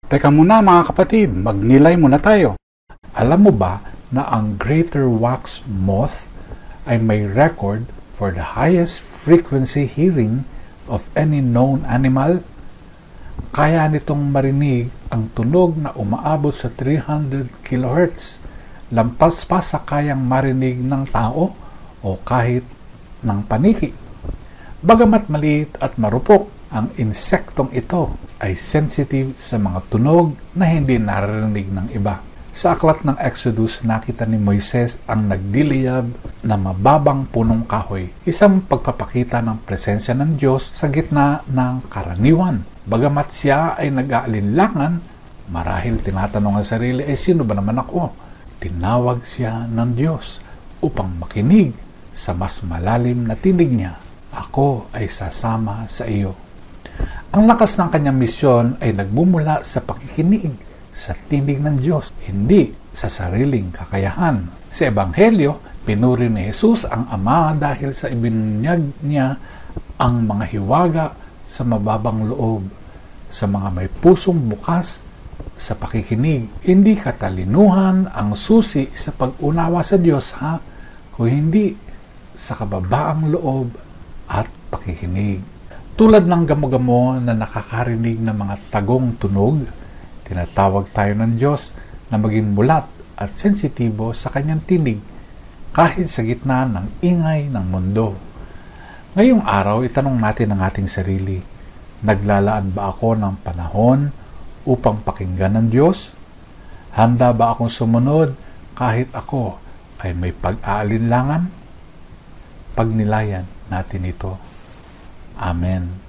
Teka muna mga kapatid, magnilay muna tayo. Alam mo ba na ang greater wax moth ay may record for the highest frequency hearing of any known animal? Kaya nitong marinig ang tunog na umaabot sa 300 kHz, lampas pa sa kayang marinig ng tao o kahit ng paniki. Bagamat maliit at marupok, ang insektong ito ay sensitive sa mga tunog na hindi naririnig ng iba. Sa aklat ng Exodus, nakita ni Moises ang nagdiliyab na mababang punong kahoy, isang pagpapakita ng presensya ng Diyos sa gitna ng karaniwan. Bagamat siya ay nag-aalinlangan, marahil tinatanong ang sarili, sino ba naman ako? Tinawag siya ng Diyos upang makinig sa mas malalim na tinig niya. Ako ay sasama sa iyo. Ang lakas ng kanyang misyon ay nagmumula sa pakikinig sa tinig ng Diyos, hindi sa sariling kakayahan. Sa Ebanghelyo, pinuri ni Jesus ang Ama dahil sa ibinunyag niya ang mga hiwaga sa mababang loob, sa mga may pusong bukas sa pakikinig. Hindi katalinuhan ang susi sa pag-unawa sa Diyos, kung hindi sa kababaang loob at pakikinig. Tulad ng gamo-gamo na nakakarinig ng mga tagong tunog, tinatawag tayo ng Diyos na maging mulat at sensitibo sa kanyang tinig kahit sa gitna ng ingay ng mundo. Ngayong araw, itanong natin ang ating sarili, naglalaan ba ako ng panahon upang pakinggan ng Diyos? Handa ba akong sumunod kahit ako ay may pag-aalinlangan? Pagnilayan natin ito. Amen.